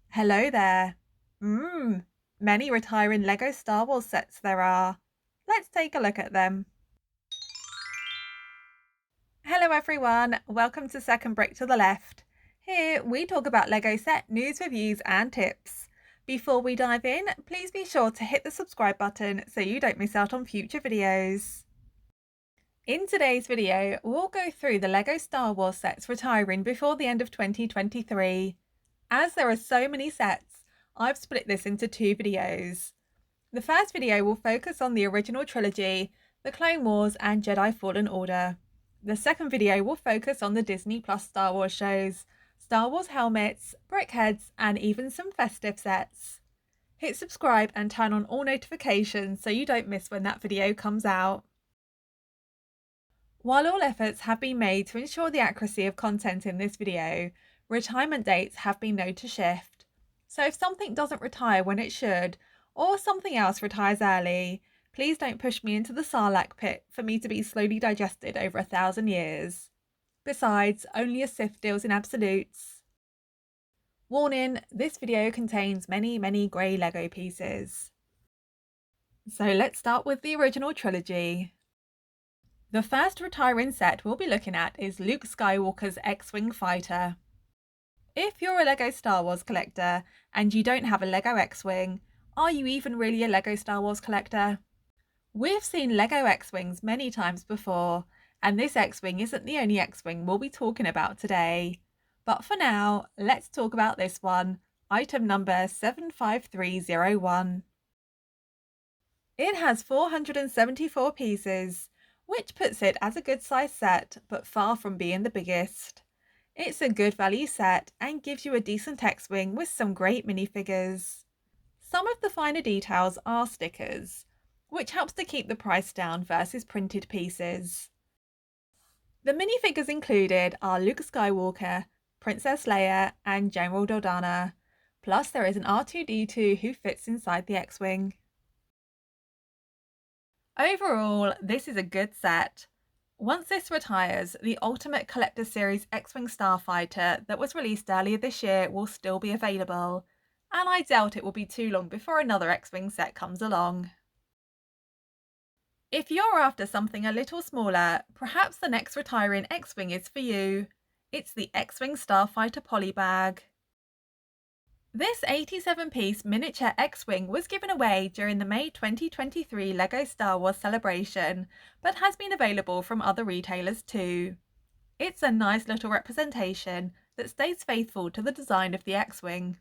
Hello there. Mmm, many retiring LEGO Star Wars sets there are. Let's take a look at them. Hello everyone, welcome to Second Brick to the Left. Here we talk about LEGO set news, reviews and tips. Before we dive in, please be sure to hit the subscribe button so you don't miss out on future videos. In today's video, we'll go through the LEGO Star Wars sets retiring before the end of 2023. As there are so many sets, I've split this into two videos. The first video will focus on the original trilogy, the Clone Wars and Jedi Fallen Order. The second video will focus on the Disney Plus Star Wars shows, Star Wars helmets, brickheads and even some festive sets. Hit subscribe and turn on all notifications so you don't miss when that video comes out. While all efforts have been made to ensure the accuracy of content in this video, retirement dates have been known to shift. So if something doesn't retire when it should, or something else retires early, please don't push me into the Sarlacc pit for me to be slowly digested over 1,000 years. Besides, only a Sith deals in absolutes. Warning, this video contains many grey LEGO pieces. So let's start with the original trilogy. The first retiring set we'll be looking at is Luke Skywalker's X-Wing fighter. If you're a LEGO Star Wars collector and you don't have a LEGO X-Wing, are you even really a LEGO Star Wars collector? We've seen LEGO X-Wings many times before, and this X-Wing isn't the only X-Wing we'll be talking about today. But for now, let's talk about this one, item number 75301. It has 474 pieces, which puts it as a good size set, but far from being the biggest. It's a good value set and gives you a decent X-Wing with some great minifigures. Some of the finer details are stickers, which helps to keep the price down versus printed pieces. The minifigures included are Luke Skywalker, Princess Leia and General Dodonna, plus there is an R2-D2 who fits inside the X-Wing. Overall, this is a good set. Once this retires, the Ultimate Collector Series X-Wing Starfighter that was released earlier this year will still be available, and I doubt it will be too long before another X-Wing set comes along. If you're after something a little smaller, perhaps the next retiring X-Wing is for you. It's the X-Wing Starfighter Polybag. This 87-piece miniature X-Wing was given away during the May 2023 LEGO Star Wars celebration, but has been available from other retailers too. It's a nice little representation that stays faithful to the design of the X-Wing.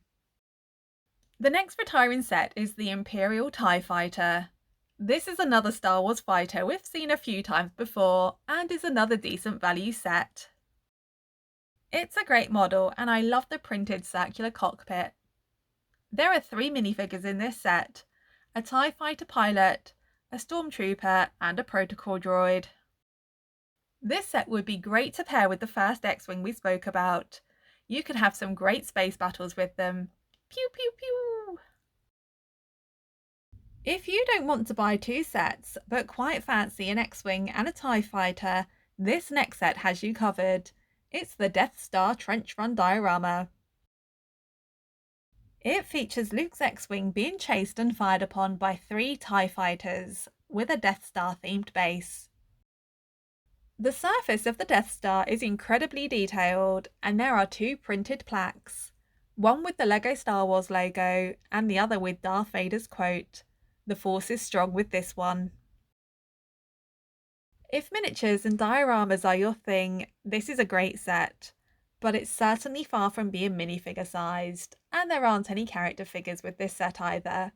The next retiring set is the Imperial TIE Fighter. This is another Star Wars fighter we've seen a few times before and is another decent value set. It's a great model and I love the printed circular cockpit. There are 3 minifigures in this set, a TIE Fighter pilot, a Stormtrooper and a protocol droid. This set would be great to pair with the first X-Wing we spoke about. You could have some great space battles with them. Pew pew pew! If you don't want to buy 2 sets, but quite fancy an X-Wing and a TIE Fighter, this next set has you covered. It's the Death Star Trench Run Diorama. It features Luke's X-Wing being chased and fired upon by 3 TIE Fighters, with a Death Star themed base. The surface of the Death Star is incredibly detailed, and there are 2 printed plaques, one with the LEGO Star Wars logo and the other with Darth Vader's quote, "The Force is strong with this one." If miniatures and dioramas are your thing, this is a great set, but it's certainly far from being minifigure sized, and there aren't any character figures with this set either,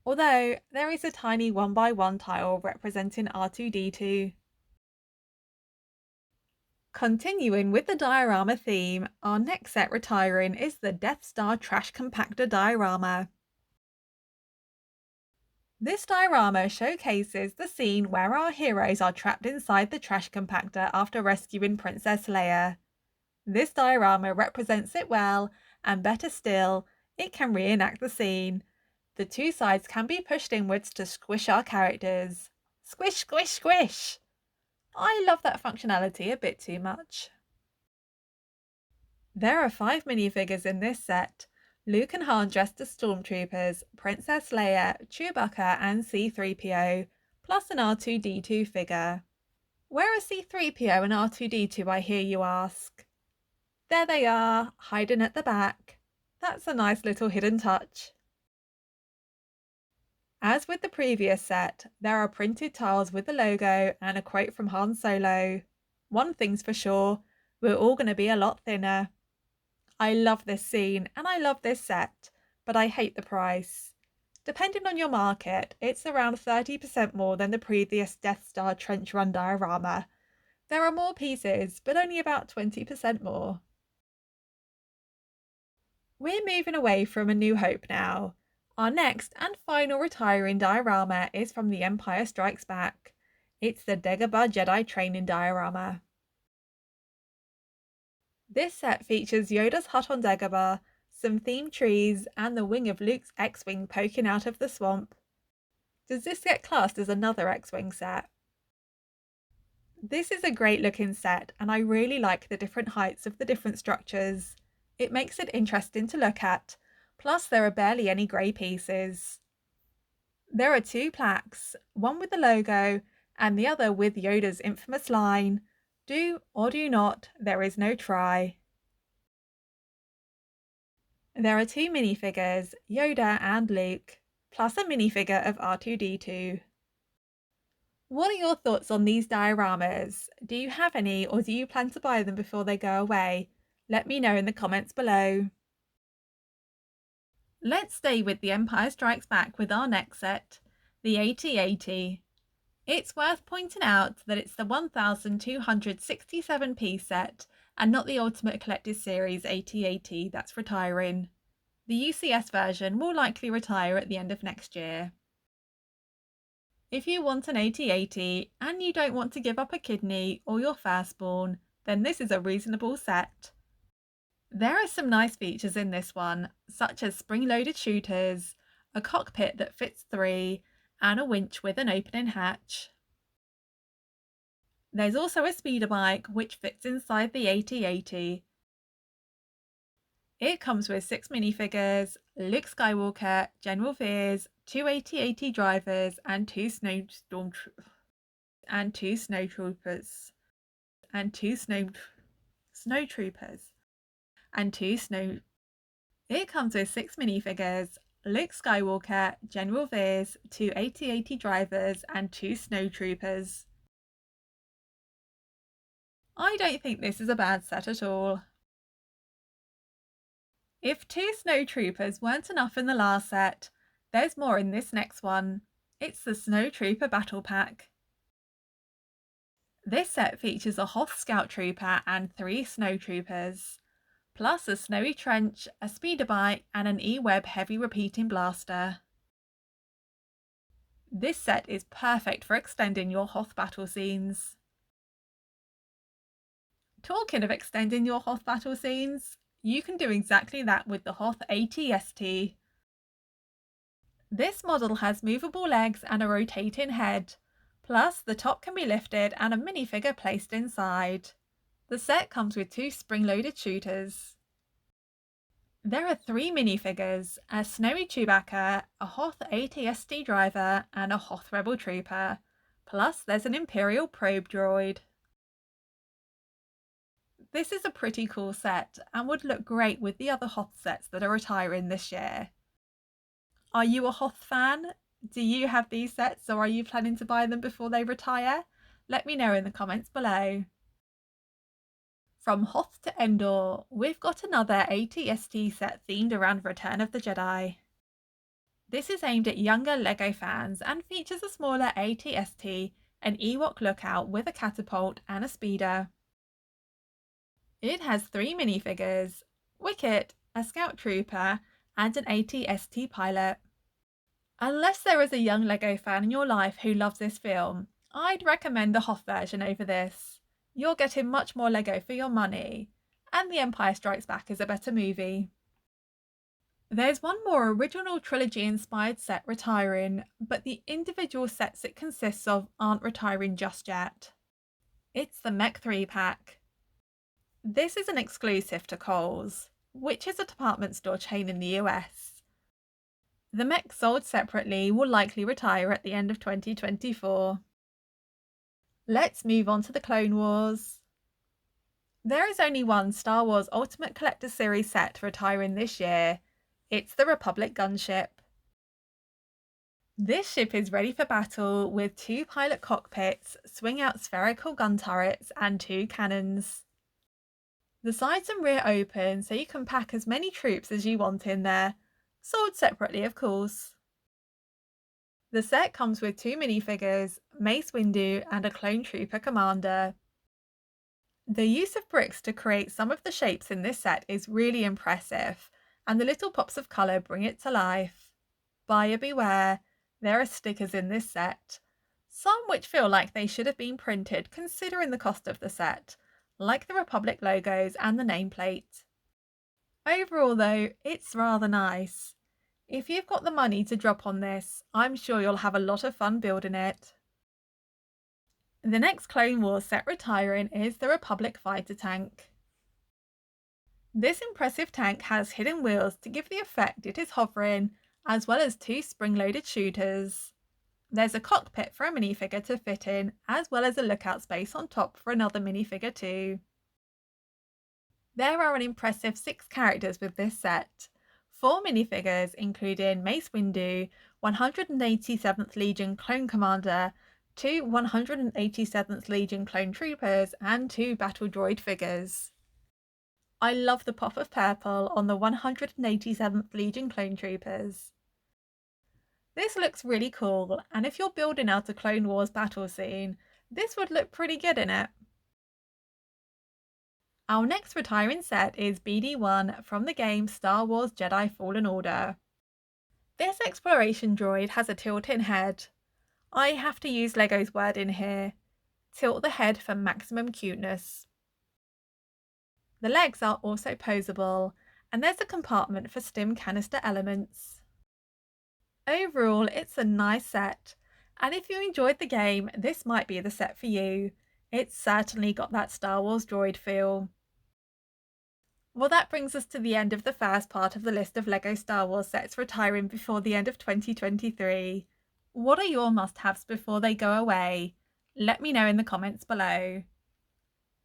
although there is a tiny 1x1 tile representing R2-D2. Continuing with the diorama theme, our next set retiring is the Death Star Trash Compactor diorama. This diorama showcases the scene where our heroes are trapped inside the trash compactor after rescuing Princess Leia. This diorama represents it well, and better still, it can reenact the scene. The 2 sides can be pushed inwards to squish our characters. Squish, squish, squish! I love that functionality a bit too much. There are 5 minifigures in this set, Luke and Han dressed as stormtroopers, Princess Leia, Chewbacca and C-3PO, plus an R2-D2 figure. Where are C-3PO and R2-D2, I hear you ask? There they are, hiding at the back. That's a nice little hidden touch. As with the previous set, there are printed tiles with the logo and a quote from Han Solo. One thing's for sure, we're all going to be a lot thinner. I love this scene and I love this set, but I hate the price. Depending on your market, it's around 30% more than the previous Death Star trench run diorama. There are more pieces, but only about 20% more. We're moving away from A New Hope now. Our next and final retiring diorama is from The Empire Strikes Back. It's the Dagobah Jedi training diorama. This set features Yoda's hut on Dagobah, some themed trees, and the wing of Luke's X-Wing poking out of the swamp. Does this get classed as another X-Wing set? This is a great looking set, and I really like the different heights of the different structures. It makes it interesting to look at, plus there are barely any grey pieces. There are two plaques, one with the logo and the other with Yoda's infamous line, "Do or do not, there is no try." There are two minifigures, Yoda and Luke, plus a minifigure of R2-D2. What are your thoughts on these dioramas? Do you have any, or do you plan to buy them before they go away? Let me know in the comments below. Let's stay with The Empire Strikes Back with our next set, the AT-AT. It's worth pointing out that it's the 1267 piece set and not the Ultimate Collector's Series AT-AT that's retiring. The UCS version will likely retire at the end of next year. If you want an AT-AT and you don't want to give up a kidney or your firstborn, then this is a reasonable set. There are some nice features in this one, such as spring-loaded shooters, a cockpit that fits 3, and a winch with an opening hatch. There's also a speeder bike which fits inside the AT-AT. It comes with 6 minifigures, Luke Skywalker, General Veers, 2 AT-AT drivers and 2 snowtroopers. It comes with 6 minifigures, Luke Skywalker, General Veers, 2 AT-AT drivers and 2 snowtroopers. I don't think this is a bad set at all. If 2 snowtroopers weren't enough in the last set, there's more in this next one. It's the Snowtrooper Battle Pack. This set features a Hoth Scout Trooper and 3 snowtroopers, plus a snowy trench, a speeder bike and an E-Web heavy repeating blaster. This set is perfect for extending your Hoth battle scenes. Talking of extending your Hoth battle scenes, you can do exactly that with the Hoth AT-ST. This model has movable legs and a rotating head, plus the top can be lifted and a minifigure placed inside. The set comes with 2 spring-loaded shooters. There are 3 minifigures, a snowy Chewbacca, a Hoth AT-ST driver and a Hoth Rebel Trooper, plus there's an Imperial probe droid. This is a pretty cool set and would look great with the other Hoth sets that are retiring this year. Are you a Hoth fan? Do you have these sets or are you planning to buy them before they retire? Let me know in the comments below. From Hoth to Endor, we've got another AT-ST set themed around Return of the Jedi. This is aimed at younger LEGO fans and features a smaller AT-ST, an Ewok lookout with a catapult and a speeder. It has 3 minifigures, Wicket, a Scout Trooper and an AT-ST pilot. Unless there is a young LEGO fan in your life who loves this film, I'd recommend the Hoth version over this. You're getting much more LEGO for your money, and The Empire Strikes Back is a better movie. There's one more original trilogy-inspired set retiring, but the individual sets it consists of aren't retiring just yet. It's the Mech 3 pack. This is an exclusive to Coles. which is a department store chain in the US. The Mech sold separately will likely retire at the end of 2024. Let's move on to the Clone Wars. There is only one Star Wars Ultimate Collector Series set retiring this year. It's the Republic Gunship. This ship is ready for battle with 2 pilot cockpits, swing-out spherical gun turrets and 2 cannons. The sides and rear open so you can pack as many troops as you want in there, sold separately of course. The set comes with 2 minifigures, Mace Windu and a clone trooper commander. The use of bricks to create some of the shapes in this set is really impressive, and the little pops of colour bring it to life. Buyer beware, there are stickers in this set, some which feel like they should have been printed considering the cost of the set, like the Republic logos and the nameplate. Overall though, it's rather nice. If you've got the money to drop on this, I'm sure you'll have a lot of fun building it. The next Clone Wars set retiring is the Republic fighter tank. This impressive tank has hidden wheels to give the effect it is hovering, as well as 2 spring-loaded shooters. There's a cockpit for a minifigure to fit in, as well as a lookout space on top for another minifigure too. There are an impressive 6 characters with this set. 4 minifigures including Mace Windu, 187th Legion Clone Commander, 2 187th Legion Clone Troopers and 2 Battle Droid figures. I love the pop of purple on the 187th Legion Clone Troopers. This looks really cool, and if you're building out a Clone Wars battle scene, this would look pretty good in it. Our next retiring set is BD-1 from the game Star Wars Jedi Fallen Order. This exploration droid has a tilt-in head. I have to use Lego's word in here. Tilt the head for maximum cuteness. The legs are also posable, and there's a compartment for stim canister elements. Overall, it's a nice set, and if you enjoyed the game, this might be the set for you. It's certainly got that Star Wars droid feel. Well, that brings us to the end of the first part of the list of LEGO Star Wars sets retiring before the end of 2023. What are your must-haves before they go away? Let me know in the comments below.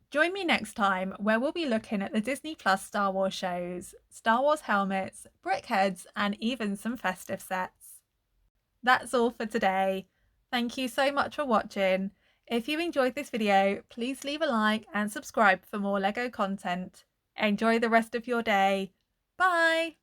Join me next time where we'll be looking at the Disney Plus Star Wars shows, Star Wars helmets, brick heads and even some festive sets. That's all for today. Thank you so much for watching. If you enjoyed this video, please leave a like and subscribe for more LEGO content. Enjoy the rest of your day. Bye!